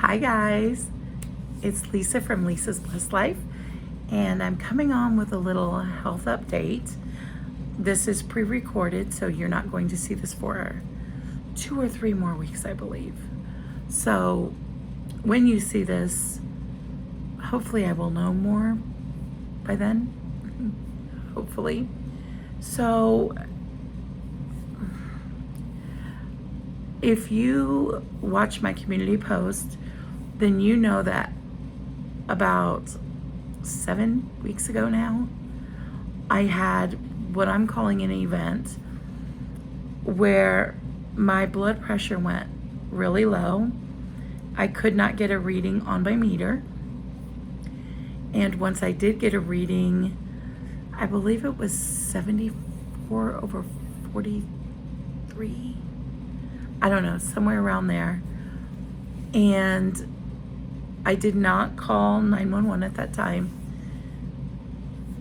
Hi guys, it's Lisa from Lisa's Blessed Life, and I'm coming on with a little health update. This is pre-recorded, so you're not going to see this for 2 or 3 more weeks, I believe. So when you see this, hopefully I will know more by then, hopefully. So if you watch my community post, then you know that about 7 weeks ago now, I had what I'm calling an event where my blood pressure went really low. I could not get a reading on my meter. And once I did get a reading, I believe it was 74/43. I don't know, somewhere around there. And I did not call 911 at that time.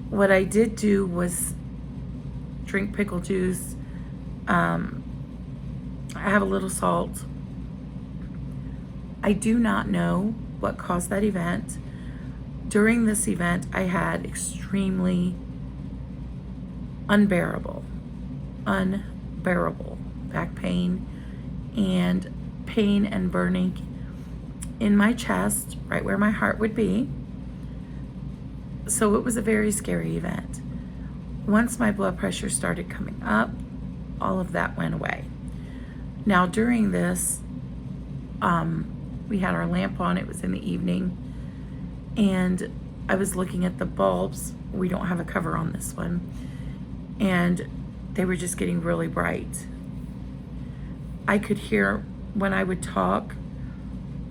What I did do was drink pickle juice. I have a little salt. I do not know what caused that event. During this event, I had extremely unbearable back pain and burning in my chest, right where my heart would be. So it was a very scary event. Once my blood pressure started coming up, all of that went away. Now during this, we had our lamp on, it was in the evening, and I was looking at the bulbs. We don't have a cover on this one, and they were just getting really bright. I could hear when I would talk,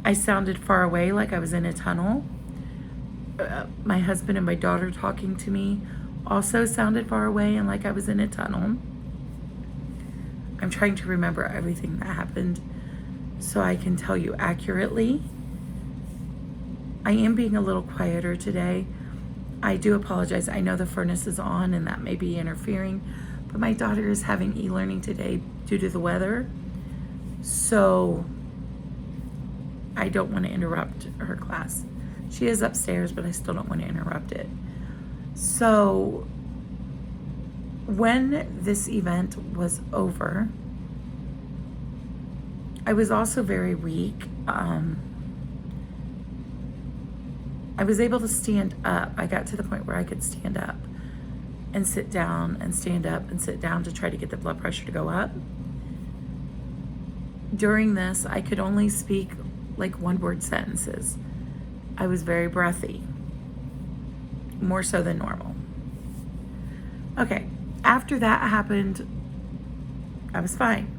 I sounded far away, like I was in a tunnel. My husband and my daughter talking to me also sounded far away and like I was in a tunnel. I'm trying to remember everything that happened so I can tell you accurately. I am being a little quieter today. I do apologize. I know the furnace is on and that may be interfering, but my daughter is having e-learning today due to the weather. So I don't want to interrupt her class. She is upstairs, but I still don't want to interrupt it. So when this event was over, I was also very weak. I was able to stand up. I got to the point where I could stand up and sit down and stand up and sit down to try to get the blood pressure to go up. During this, I could only speak like one-word sentences. I was very breathy, more so than normal. Okay, after that happened, I was fine.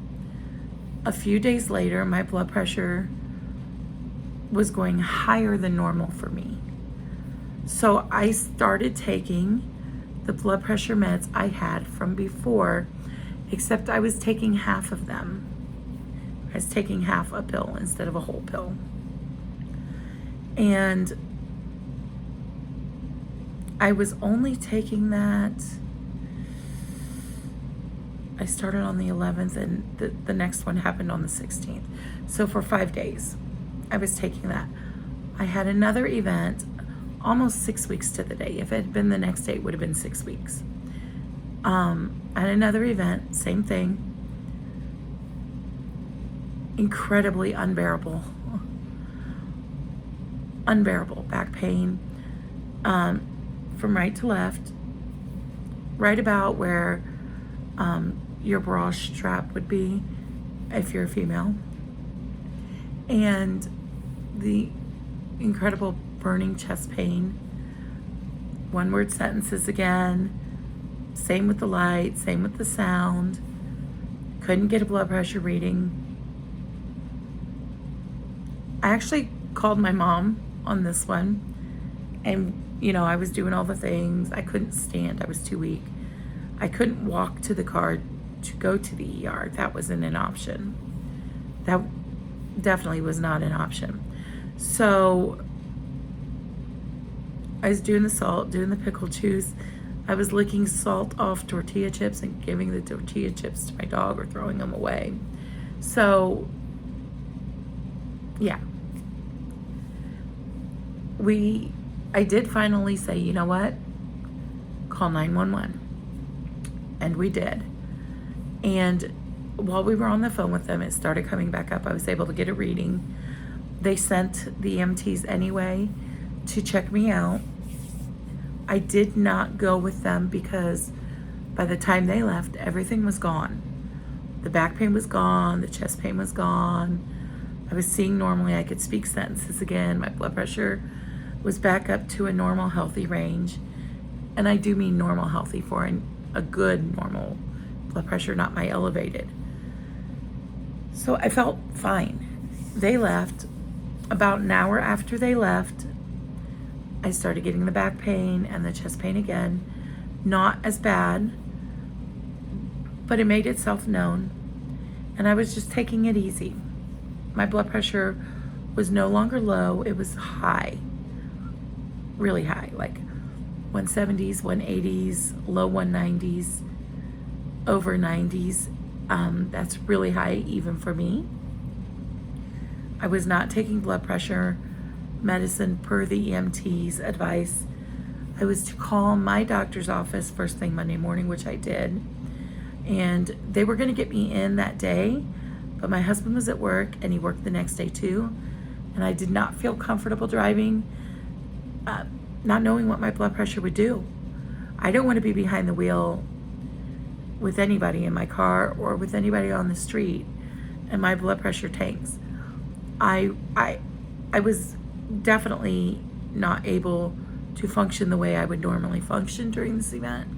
A few days later, my blood pressure was going higher than normal for me. So I started taking the blood pressure meds I had from before, except I was taking half of them. I was taking half a pill instead of a whole pill. And I was only taking that, I started on the 11th and the next one happened on the 16th. So for 5 days, I was taking that. I had another event almost 6 weeks to the day. If it had been the next day, it would have been 6 weeks. I had another event, same thing. Incredibly unbearable back pain, from right to left, right about where your bra strap would be if you're a female, and the incredible burning chest pain, one-word sentences again, same with the light, same with the sound, couldn't get a blood pressure reading. I actually called my mom on this one, and I was doing all the things. I couldn't stand, I was too weak. I couldn't walk to the car to go to the ER. That wasn't an option. That definitely was not an option. So I was doing the salt, doing the pickle juice. I was licking salt off tortilla chips and giving the tortilla chips to my dog or throwing them away. So yeah, I did finally say, you know what? Call 911. And we did. And while we were on the phone with them, it started coming back up. I was able to get a reading. They sent the EMTs anyway to check me out. I did not go with them because by the time they left, everything was gone. The back pain was gone. The chest pain was gone. I was seeing normally. I could speak sentences again. My blood pressure was back up to a normal, healthy range. And I do mean normal, healthy for a good, normal blood pressure, not my elevated. So I felt fine. They left. About an hour after they left, I started getting the back pain and the chest pain again. Not as bad, but it made itself known. And I was just taking it easy. My blood pressure was no longer low. It was high, really high, like 170s, 180s, low 190s, over 90s. That's really high even for me. I was not taking blood pressure medicine per the EMT's advice. I was to call my doctor's office first thing Monday morning, which I did. And they were going to get me in that day, but my husband was at work and he worked the next day too. And I did not feel comfortable driving, not knowing what my blood pressure would do. I don't want to be behind the wheel with anybody in my car or with anybody on the street and my blood pressure tanks. I was definitely not able to function the way I would normally function during this event.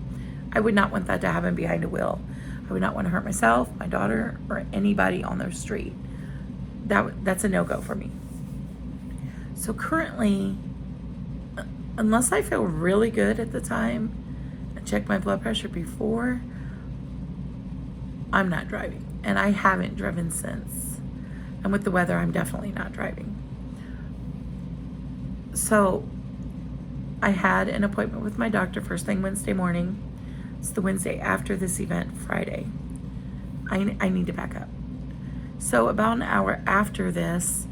I would not want that to happen behind a wheel. I would not want to hurt myself, my daughter, or anybody on the street. That's a no-go for me. So currently, unless I feel really good at the time and check my blood pressure before, I'm not driving. And I haven't driven since. And with the weather, I'm definitely not driving. So I had an appointment with my doctor first thing Wednesday morning. It's the Wednesday after this event, Friday. I need to back up. So about an hour after this,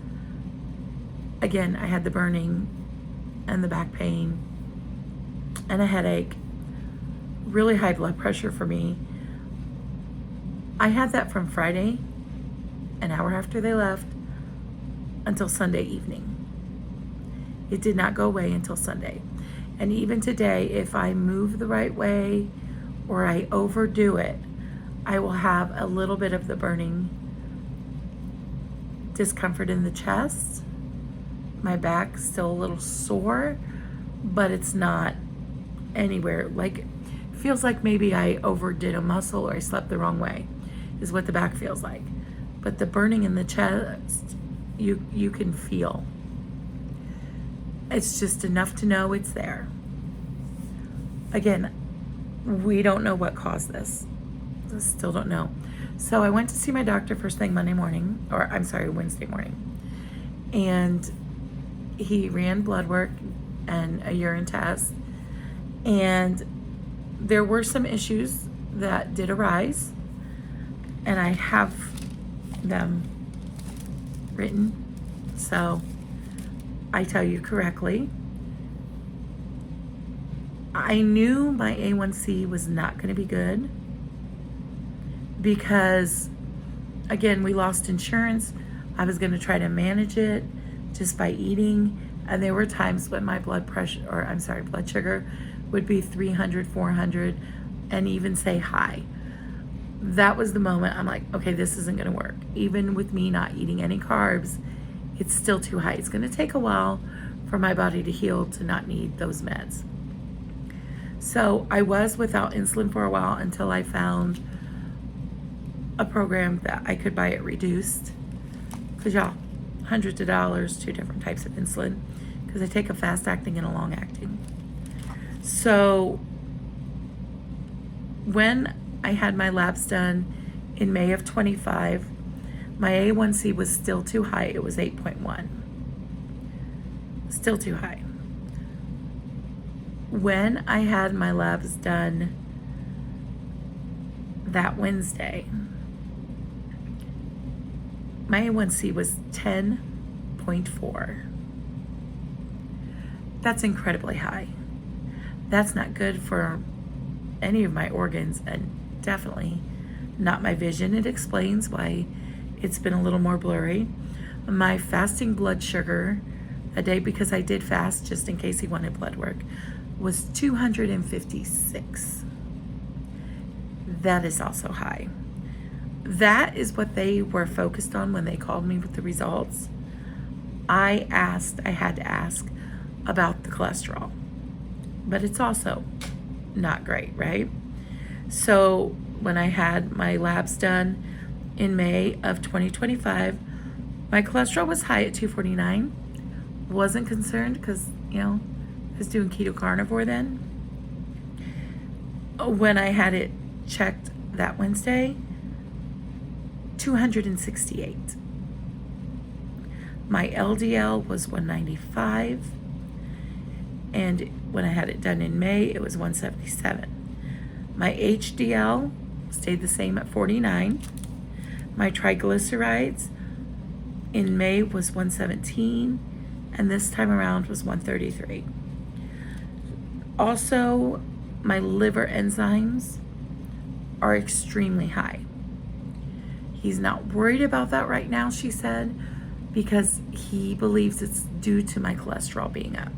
again, I had the burning and the back pain and a headache, really high blood pressure for me. I had that from Friday, an hour after they left, until Sunday evening. It did not go away until Sunday. And even today, if I move the right way or I overdo it, I will have a little bit of the burning discomfort in the chest. My back's still a little sore, but it's not anywhere. Like, feels like maybe I overdid a muscle or I slept the wrong way, is what the back feels like. But the burning in the chest, you can feel. It's just enough to know it's there. Again, we don't know what caused this. Still don't know. So I went to see my doctor first thing Wednesday morning. And he ran blood work and a urine test. And there were some issues that did arise. And I have them written. So I tell you correctly. I knew my A1C was not going to be good because, again, we lost insurance. I was going to try to manage it just by eating. And there were times when my blood sugar would be 300, 400, and even say high. That was the moment I'm like, okay, this isn't going to work. Even with me not eating any carbs, it's still too high. It's going to take a while for my body to heal to not need those meds. So I was without insulin for a while until I found a program that I could buy it reduced. Because y'all, hundreds of dollars, 2 different types of insulin. Because I take a fast acting and a long acting. So when I had my labs done in May of 25, my A1C was still too high. It was 8.1. Still too high. When I had my labs done that Wednesday, my A1C was 10.4. That's incredibly high. That's not good for any of my organs, and definitely not my vision. It explains why it's been a little more blurry. My fasting blood sugar a day, because I did fast just in case he wanted blood work, was 256. That is also high. That is what they were focused on when they called me with the results. I had to ask about the cholesterol, but it's also not great, right? So when I had my labs done in May of 2025, my cholesterol was high at 249. Wasn't concerned because, I was doing keto carnivore then. When I had it checked that Wednesday, 268. My LDL was 195. And when I had it done in May, it was 177. My HDL stayed the same at 49. My triglycerides in May was 117, and this time around was 133. Also, my liver enzymes are extremely high. He's not worried about that right now, she said, because he believes it's due to my cholesterol being up.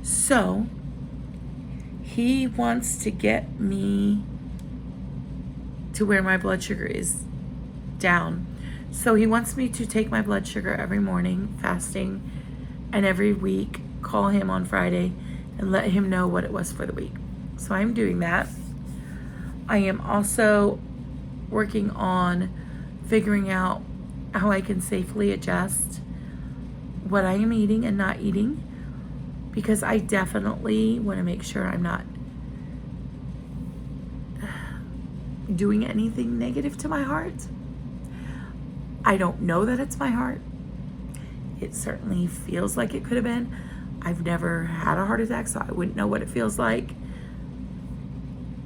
So, he wants to get me to where my blood sugar is down. So he wants me to take my blood sugar every morning, fasting, and every week call him on Friday and let him know what it was for the week. So I'm doing that. I am also working on figuring out how I can safely adjust what I am eating and not eating, because I definitely want to make sure I'm not doing anything negative to my heart. I don't know that it's my heart. It certainly feels like it could have been. I've never had a heart attack, so I wouldn't know what it feels like.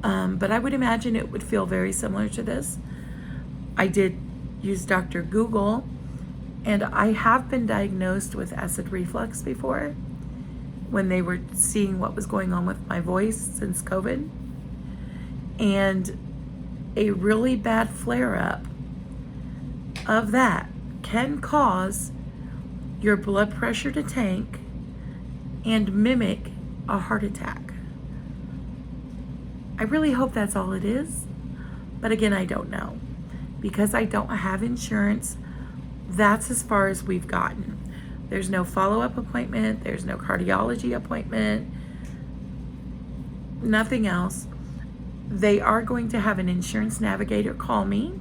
But I would imagine it would feel very similar to this. I did use Dr. Google, and I have been diagnosed with acid reflux before when they were seeing what was going on with my voice since COVID. And a really bad flare-up of that can cause your blood pressure to tank and mimic a heart attack. I really hope that's all it is, but again, I don't know. Because I don't have insurance, that's as far as we've gotten. There's no follow-up appointment, there's no cardiology appointment, nothing else. They are going to have an insurance navigator call me,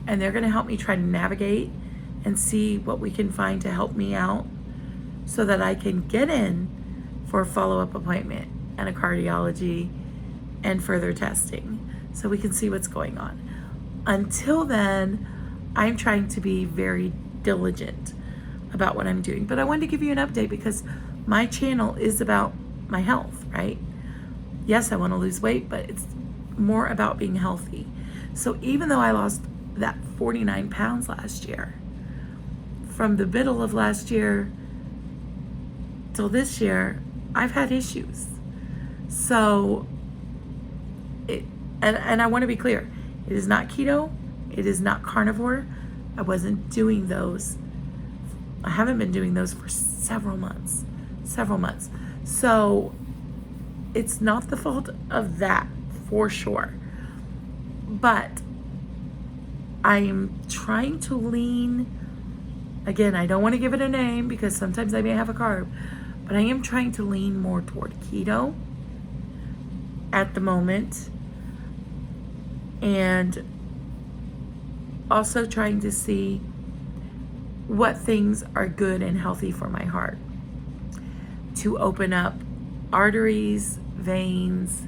and they're going to help me try to navigate and see what we can find to help me out so that I can get in for a follow-up appointment and a cardiology and further testing so we can see what's going on. Until then, I'm trying to be very diligent about what I'm doing. But I wanted to give you an update because my channel is about my health, right? Yes, I want to lose weight, but it's more about being healthy. So even though I lost that 49 pounds last year, from the middle of last year till this year, I've had issues. So, and I want to be clear, it is not keto, it is not carnivore. I wasn't doing those. I haven't been doing those for several months. So it's not the fault of that for sure. But I'm trying to lean, again, I don't want to give it a name because sometimes I may have a carb, but I am trying to lean more toward keto at the moment. And also trying to see what things are good and healthy for my heart to open up arteries, veins,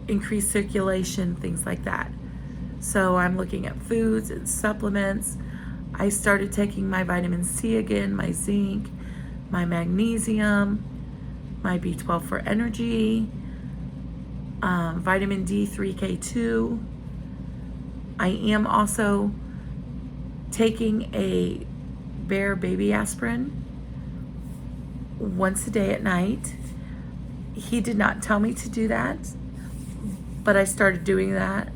increase circulation, things like that. So I'm looking at foods and supplements. I started taking my vitamin C again, my zinc, my magnesium, my B12 for energy, vitamin D3, K2. I am also taking a Bear baby aspirin once a day at night. He did not tell me to do that, but I started doing that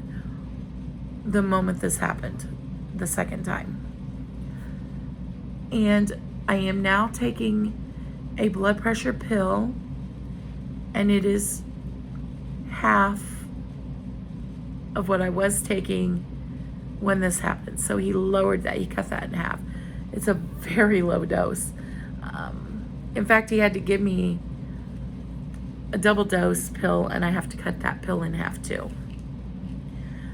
the moment this happened, the second time. And I am now taking a blood pressure pill, and it is half of what I was taking when this happened. So he lowered that, he cut that in half. It's a very low dose. In fact, he had to give me a double dose pill, and I have to cut that pill in half too.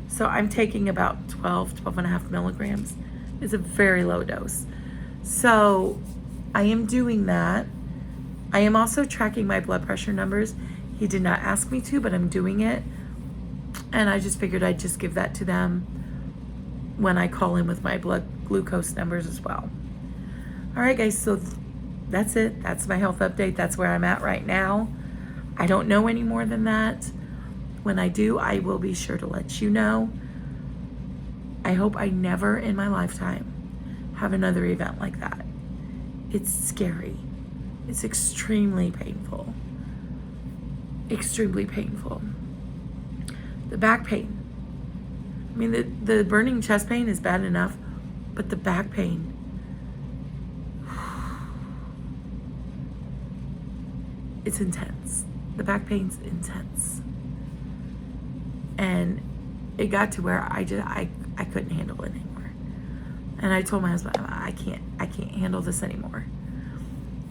So I'm taking about 12 and a half milligrams. It's a very low dose. So I am doing that. I am also tracking my blood pressure numbers. He did not ask me to, but I'm doing it. And I just figured I'd just give that to them when I call in with my blood glucose numbers as well. All right, guys, so that's it. That's my health update. That's where I'm at right now. I don't know any more than that. When I do, I will be sure to let you know. I hope I never in my lifetime have another event like that. It's scary. It's extremely painful. Extremely painful. The back pain. I mean, the burning chest pain is bad enough, but the back pain. It's intense. The back pain's intense. And it got to where I couldn't handle it anymore. And I told my husband, I can't handle this anymore.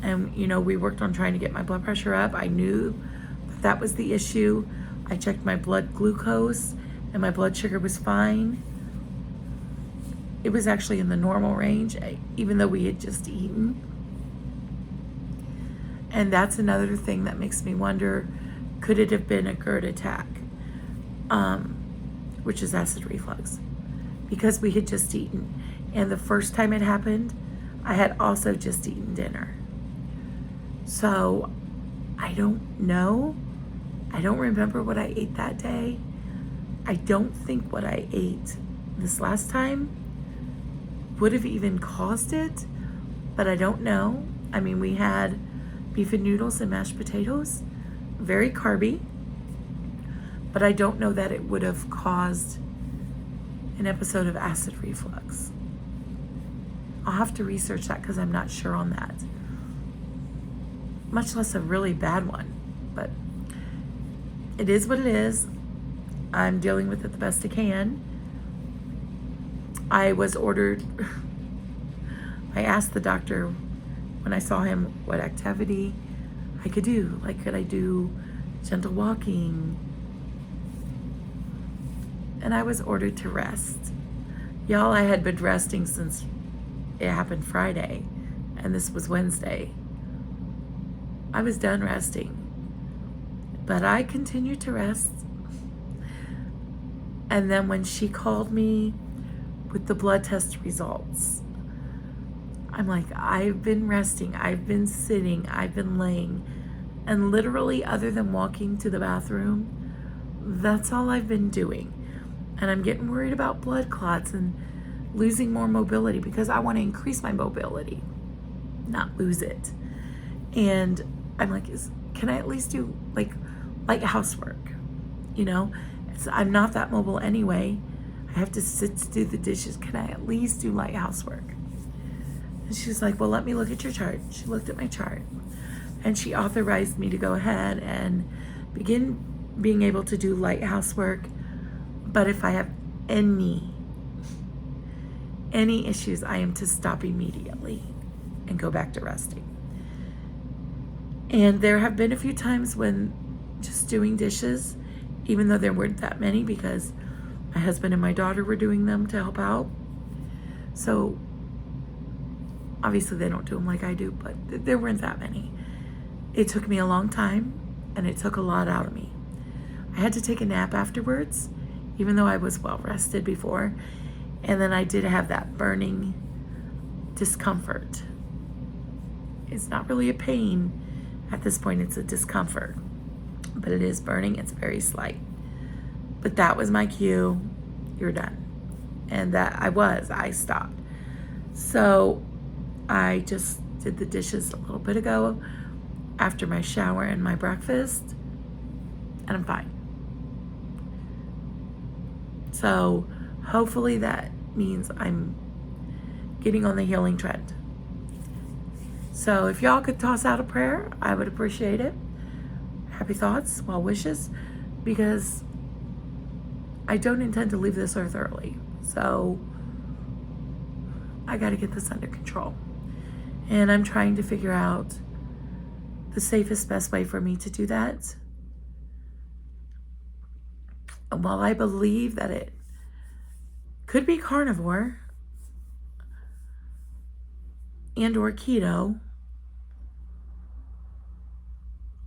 And, you know, we worked on trying to get my blood pressure up. I knew that was the issue. I checked my blood glucose, and my blood sugar was fine. It was actually in the normal range, even though we had just eaten. And that's another thing that makes me wonder, could it have been a GERD attack? Which is acid reflux. Because we had just eaten. And the first time it happened, I had also just eaten dinner. So, I don't know. I don't remember what I ate that day. I don't think what I ate this last time would have even caused it, but I don't know. I mean, we had beef and noodles and mashed potatoes, very carby, but I don't know that it would have caused an episode of acid reflux. I'll have to research that because I'm not sure on that. Much less a really bad one, but it is what it is. I'm dealing with it the best I can. I was ordered, I asked the doctor when I saw him what activity I could do. Like, could I do gentle walking? And I was ordered to rest. Y'all, I had been resting since it happened Friday, and this was Wednesday. I was done resting, but I continued to rest. And then when she called me with the blood test results, I'm like, I've been resting, I've been sitting, I've been laying, and literally, other than walking to the bathroom, that's all I've been doing. And I'm getting worried about blood clots and losing more mobility because I want to increase my mobility, not lose it. And I'm like, can I at least do like light housework? You know, I'm not that mobile anyway. I have to sit to do the dishes. Can I at least do light housework? And she's like, well, let me look at your chart. She looked at my chart, and she authorized me to go ahead and begin being able to do light housework. But if I have any issues, I am to stop immediately and go back to resting. And there have been a few times when just doing dishes, even though there weren't that many because my husband and my daughter were doing them to help out. So obviously they don't do them like I do, but there weren't that many. It took me a long time, and it took a lot out of me. I had to take a nap afterwards, even though I was well rested before. And then I did have that burning discomfort. It's not really a pain at this point, it's a discomfort. But it is burning, it's very slight. But that was my cue, you're done. And I stopped. So I just did the dishes a little bit ago after my shower and my breakfast, and I'm fine. So hopefully that means I'm getting on the healing trend. So if y'all could toss out a prayer, I would appreciate it. Happy thoughts, well wishes, because I don't intend to leave this earth early. So I got to get this under control. And I'm trying to figure out the safest, best way for me to do that. And while I believe that it could be carnivore and or keto,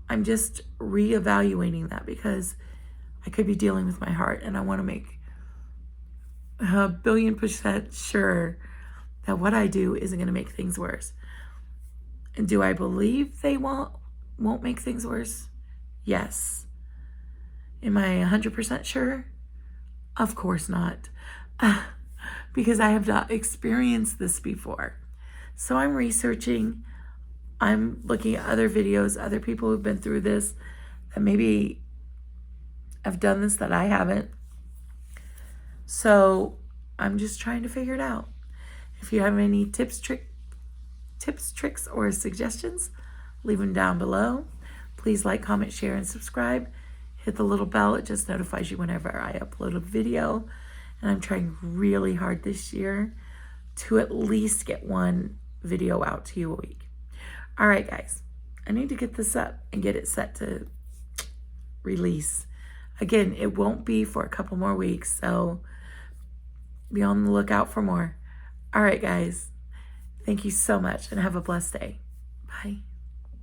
I'm just reevaluating that because I could be dealing with my heart, and I want to make 1,000,000% sure that what I do isn't going to make things worse. And do I believe they won't make things worse? Yes. Am I 100% sure? Of course not. Because I have not experienced this before. So I'm researching. I'm looking at other videos, other people who've been through this, that maybe have done this that I haven't. So I'm just trying to figure it out. If you have any tips, tricks, or suggestions, leave them down below. Please like, comment, share, and subscribe. Hit the little bell. It just notifies you whenever I upload a video. And I'm trying really hard this year to at least get one video out to you a week. All right, guys. I need to get this up and get it set to release. Again, it won't be for a couple more weeks, so be on the lookout for more. All right, guys. Thank you so much, and have a blessed day. Bye.